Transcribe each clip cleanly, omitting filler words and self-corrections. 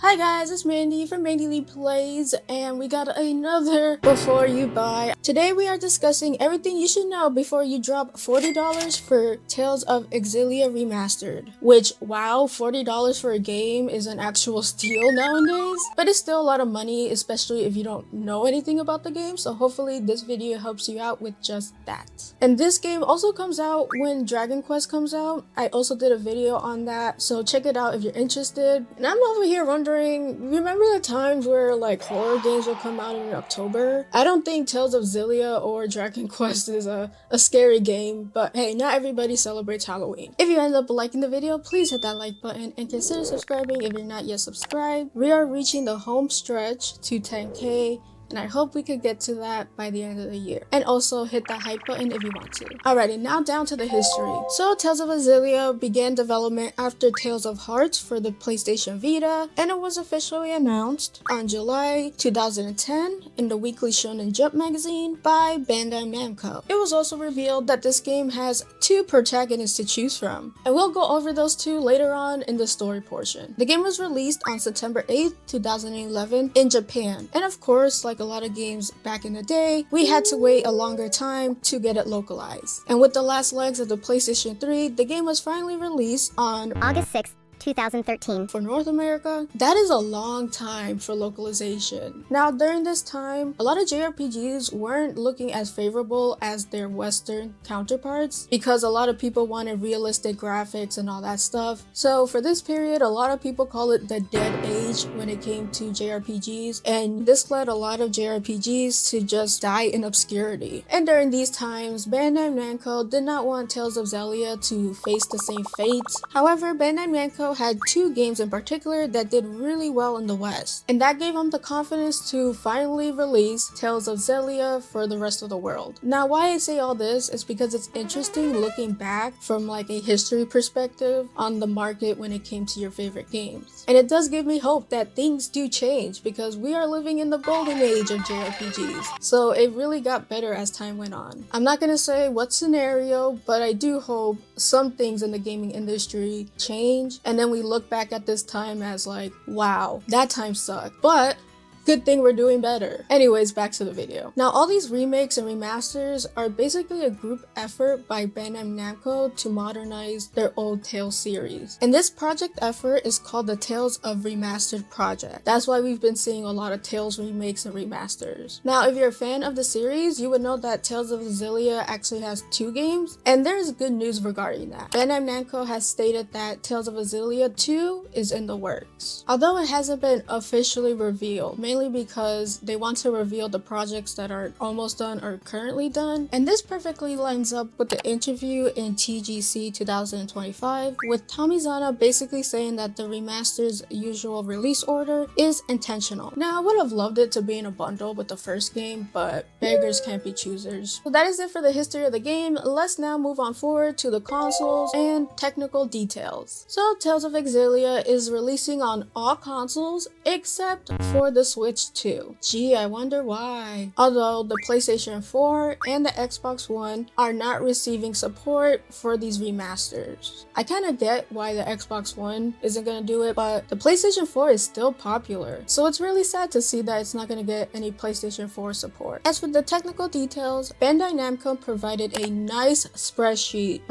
Hi guys, it's Mandy from Mandyleeplays, and we got another Before You Buy. Today we are discussing everything you should know before you drop $40 for Tales of Xillia Remastered. Which, wow, $40 for a game is an actual steal nowadays, but it's still a lot of money, especially if you don't know anything about the game, so hopefully this video helps you out with just that. And this game also comes out when Dragon Quest comes out. I also did a video on that, so check it out if you're interested. And I'm over here wondering, remember the times where like horror games would come out in October? I don't think Tales of Xillia or Dragon Quest is a scary game, but hey, not everybody celebrates Halloween. If you end up liking the video, please hit that like button and consider subscribing if you're not yet subscribed. We are reaching the home stretch to 10K. And I hope we could get to that by the end of the year. And also hit that hype button if you want to. Alrighty, now down to the history. So Tales of Xillia began development after Tales of Hearts for the PlayStation Vita, and it was officially announced on July 2010 in the Weekly Shonen Jump magazine by Bandai Namco. It was also revealed that this game has two protagonists to choose from, and we'll go over those two later on in the story portion. The game was released on September 8th, 2011 in Japan, and of course, like a lot of games back in the day, we had to wait a longer time to get it localized. And with the last legs of the PlayStation 3, the game was finally released on August 6th, 2013. for North America. That is a long time for localization. Now during this time, a lot of JRPGs weren't looking as favorable as their Western counterparts because a lot of people wanted realistic graphics and all that stuff. So for this period, a lot of people call it the dead age when it came to JRPGs, and this led a lot of JRPGs to just die in obscurity. And during these times, Bandai Namco did not want Tales of Xillia to face the same fate. However, Bandai Namco had two games in particular that did really well in the West, and that gave them the confidence to finally release Tales of Xillia for the rest of the world. Now why I say all this is because it's interesting looking back from like a history perspective on the market when it came to your favorite games. And it does give me hope that things do change because we are living in the golden age of JRPGs. So it really got better as time went on. I'm not gonna say what scenario, but I do hope some things in the gaming industry change, and then we look back at this time as like, wow, that time sucked, but good thing we're doing better. Anyways, back to the video. Now, all these remakes and remasters are basically a group effort by Bandai Namco to modernize their old Tales series. And this project effort is called the Tales of Remastered project. That's why we've been seeing a lot of Tales remakes and remasters. Now, if you're a fan of the series, you would know that Tales of Xillia actually has two games, and there's good news regarding that. Bandai Namco has stated that Tales of Xillia 2 is in the works, although it hasn't been officially revealed, mainly because they want to reveal the projects that are almost done or currently done. And this perfectly lines up with the interview in TGC 2025 with Tomizana basically saying that the remaster's usual release order is intentional. Now I would have loved it to be in a bundle with the first game, but beggars can't be choosers. So that is it for the history of the game. Let's now move on forward to the consoles and technical details. So Tales of Xillia is releasing on all consoles except for the Switch 2. Gee, I wonder why. Although the PlayStation 4 and the Xbox One are not receiving support for these remasters. I kind of get why the Xbox One isn't going to do it, but the PlayStation 4 is still popular. So it's really sad to see that it's not going to get any PlayStation 4 support. As for the technical details, Bandai Namco provided a nice spreadsheet.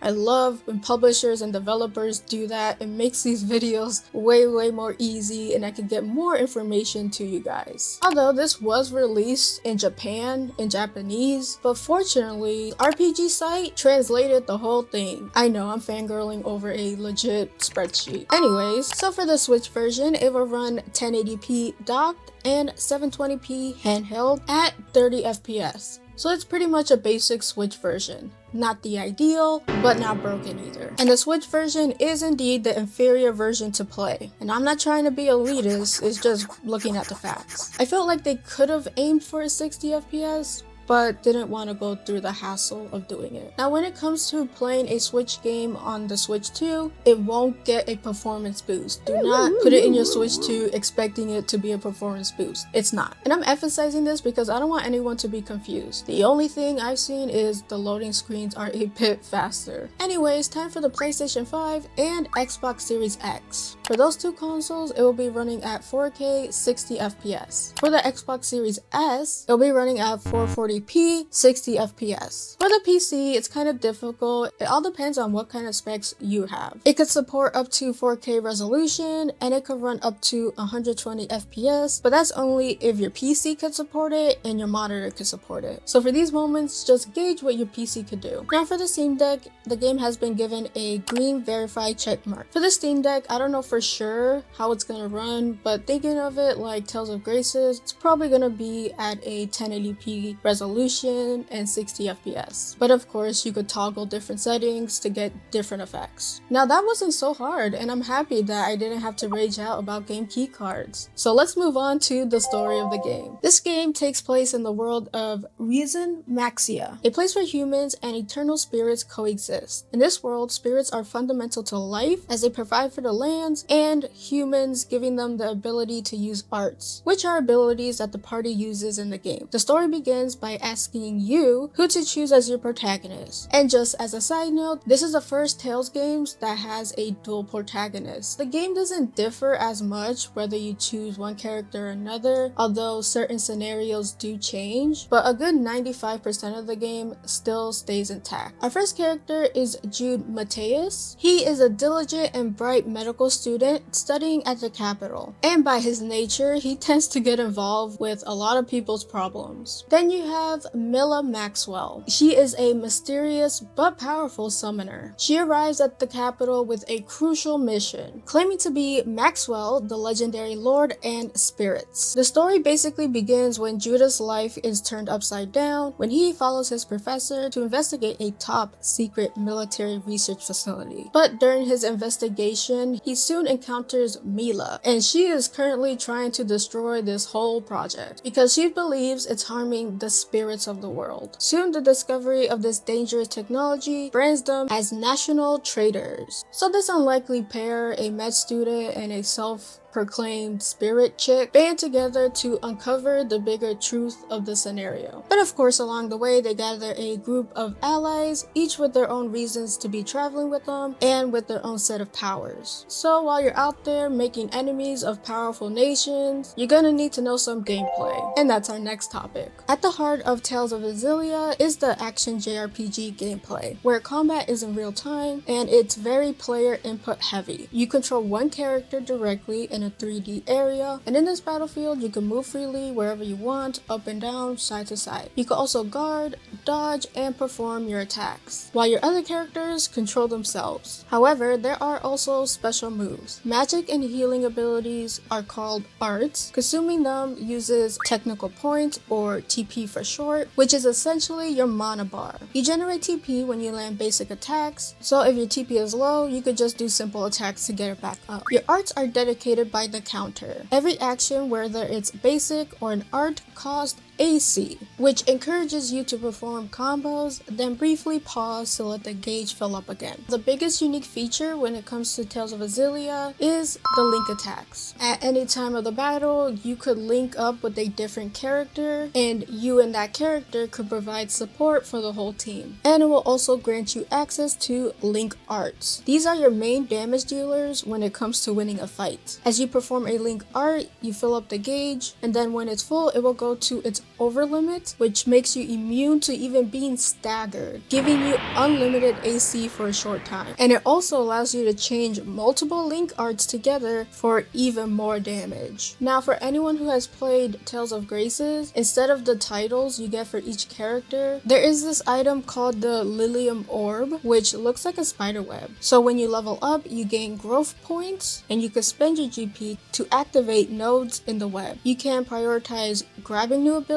I love when publishers and developers do that. It makes these videos way more easy, and I can get more information to you guys. Although this was released in Japan in Japanese, but fortunately RPG site translated the whole thing. I know, I'm fangirling over a legit spreadsheet. Anyways, so for the Switch version, it will run 1080p docked and 720p handheld at 30 FPS. So it's pretty much a basic Switch version. Not the ideal, but not broken either. And the Switch version is indeed the inferior version to play. And I'm not trying to be elitist, it's just looking at the facts. I felt like they could have aimed for a 60 FPS, but didn't want to go through the hassle of doing it. Now when it comes to playing a Switch game on the Switch 2, it won't get a performance boost. Do not put it in your Switch 2 expecting it to be a performance boost. It's not. And I'm emphasizing this because I don't want anyone to be confused. The only thing I've seen is the loading screens are a bit faster. Anyways, time for the PlayStation 5 and Xbox Series X. For those two consoles, it will be running at 4K 60 FPS. For the Xbox Series S, it'll be running at 440p 60 FPS. For the PC, it's kind of difficult. It all depends on what kind of specs you have. It could support up to 4K resolution and it could run up to 120 FPS, but that's only if your PC could support it and your monitor could support it. So for these moments, just gauge what your PC could do. Now for the Steam Deck, the game has been given a green verified check mark. For the Steam Deck, I don't know for sure how it's gonna run, but thinking of it like Tales of Graces, it's probably gonna be at a 1080p resolution and 60 FPS. But of course, you could toggle different settings to get different effects. Now that wasn't so hard, and I'm happy that I didn't have to rage out about game key cards. So let's move on to the story of the game. This game takes place in the world of Reason Maxia, a place where humans and eternal spirits coexist. In this world, spirits are fundamental to life as they provide for the lands, and humans giving them the ability to use arts, which are abilities that the party uses in the game. The story begins by asking you who to choose as your protagonist. And just as a side note, this is the first Tales games that has a dual protagonist. The game doesn't differ as much whether you choose one character or another, although certain scenarios do change, but a good 95% of the game still stays intact. Our first character is Jude Mateus. He is a diligent and bright medical student studying at the capital, and by his nature, he tends to get involved with a lot of people's problems. Then you have Milla Maxwell. She is a mysterious but powerful summoner. She arrives at the capital with a crucial mission, claiming to be Maxwell, the legendary lord and spirits. The story basically begins when Judah's life is turned upside down when he follows his professor to investigate a top secret military research facility. But during his investigation, he soon encounters Milla, and she is currently trying to destroy this whole project because she believes it's harming the spirits of the world. Soon, the discovery of this dangerous technology brands them as national traitors. So this unlikely pair, a med student and a self-proclaimed spirit chick, band together to uncover the bigger truth of the scenario. But of course, along the way, they gather a group of allies, each with their own reasons to be traveling with them and with their own set of powers. So while you're out there making enemies of powerful nations, you're gonna need to know some gameplay. And that's our next topic. At the heart of Tales of Xillia is the action JRPG gameplay, where combat is in real time and it's very player input heavy. You control one character directly in a 3D area, and in this battlefield you can move freely wherever you want, up and down, side to side. You can also guard, dodge, and perform your attacks, while your other characters control themselves. However, there are also special moves. Magic and healing abilities are called arts. Consuming them uses technical points, or TP for short, which is essentially your mana bar. You generate TP when you land basic attacks, so if your TP is low, you could just do simple attacks to get it back up. Your arts are dedicated by the counter. Every action, whether it's basic or an art, costs AC, which encourages you to perform combos, then briefly pause to let the gauge fill up again. The biggest unique feature when it comes to Tales of Xillia is the link attacks. At any time of the battle, you could link up with a different character, and you and that character could provide support for the whole team. And it will also grant you access to link arts. These are your main damage dealers when it comes to winning a fight. As you perform a link art, you fill up the gauge, and then when it's full, it will go to its over limit, which makes you immune to even being staggered, giving you unlimited AC for a short time. And it also allows you to change multiple link arts together for even more damage. Now, for anyone who has played Tales of Graces, instead of the titles you get for each character, there is this item called the Lilium Orb, which looks like a spider web. So when you level up, you gain growth points, and you can spend your GP to activate nodes in the web. You can prioritize grabbing new abilities,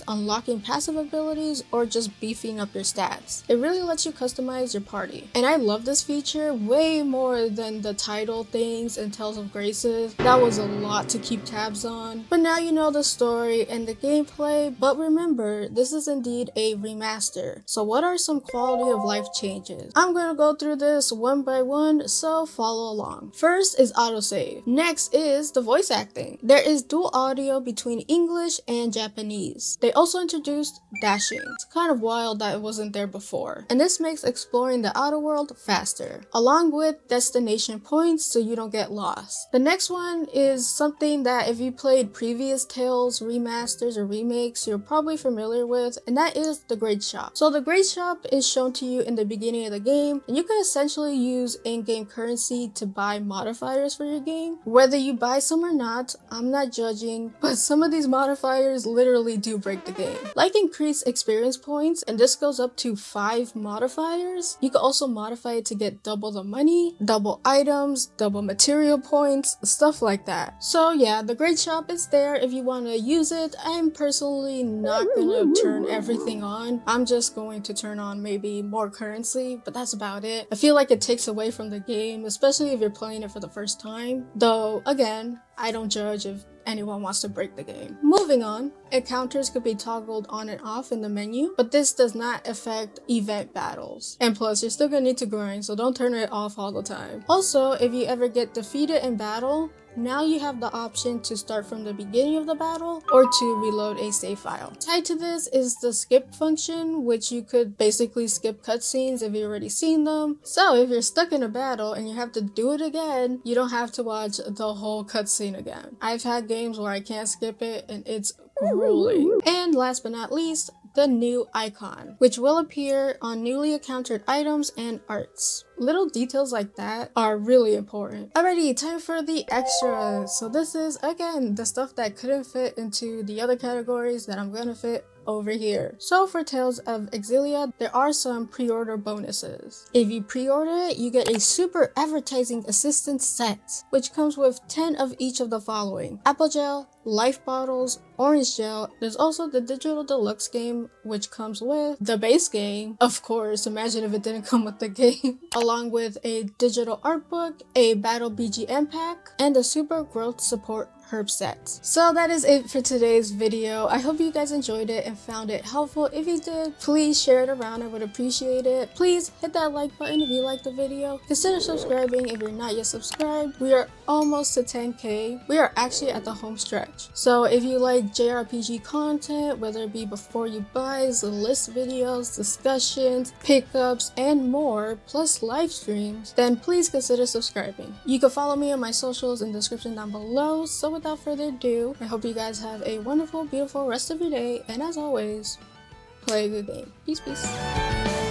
unlocking passive abilities, or just beefing up your stats. It really lets you customize your party. And I love this feature way more than the title things in Tales of Graces. That was a lot to keep tabs on. But now you know the story and the gameplay, but remember, this is indeed a remaster. So what are some quality of life changes? I'm gonna go through this one by one, so follow along. First is autosave. Next is the voice acting. There is dual audio between English and Japanese. ease. They also introduced dashing. It's kind of wild that it wasn't there before. And this makes exploring the outer world faster, along with destination points so you don't get lost. The next one is something that if you played previous Tales remasters or remakes, you're probably familiar with, and that is the Grade Shop. So the Grade Shop is shown to you in the beginning of the game, and you can essentially use in-game currency to buy modifiers for your game. Whether you buy some or not, I'm not judging, but some of these modifiers literally do break the game. Like increased experience points, and this goes up to 5 modifiers. You can also modify it to get double the money, double items, double material points, stuff like that. So yeah, the Grade Shop is there if you want to use it. I'm personally not gonna turn everything on. I'm just going to turn on maybe more currency, but that's about it. I feel like it takes away from the game, especially if you're playing it for the first time. Though, again, I don't judge if anyone wants to break the game. Moving on, encounters could be toggled on and off in the menu, but this does not affect event battles. And plus, you're still gonna need to grind, so don't turn it off all the time. Also, if you ever get defeated in battle, now you have the option to start from the beginning of the battle or to reload a save file. Tied to this is the skip function, which you could basically skip cutscenes if you've already seen them. So if you're stuck in a battle and you have to do it again, you don't have to watch the whole cutscene again. I've had games where I can't skip it and it's grueling. And last but not least, the new icon, which will appear on newly encountered items and arts. Little details like that are really important. Alrighty, time for the extras. So this is, again, the stuff that couldn't fit into the other categories that I'm gonna fit over here. So for Tales of Xillia, there are some pre-order bonuses. If you pre-order it, you get a super advertising assistance set, which comes with 10 of each of the following: apple gel, life bottles, orange gel. There's also the digital deluxe game, which comes with the base game. Of course, imagine if it didn't come with the game. Along with a digital art book, a battle BGM pack, and a super growth support herb set. So that is it for today's video. I hope you guys enjoyed it and found it helpful. If you did, please share it around. I would appreciate it. Please hit that like button if you liked the video. Consider subscribing if you're not yet subscribed. We are almost to 10k. We are actually at the home stretch. So if you like JRPG content, whether it be before you buys, list videos, discussions, pickups, and more, plus live streams, then please consider subscribing. You can follow me on my socials in the description down below. So without further ado, I hope you guys have a wonderful, beautiful rest of your day, and as always, play a good game. Peace, peace.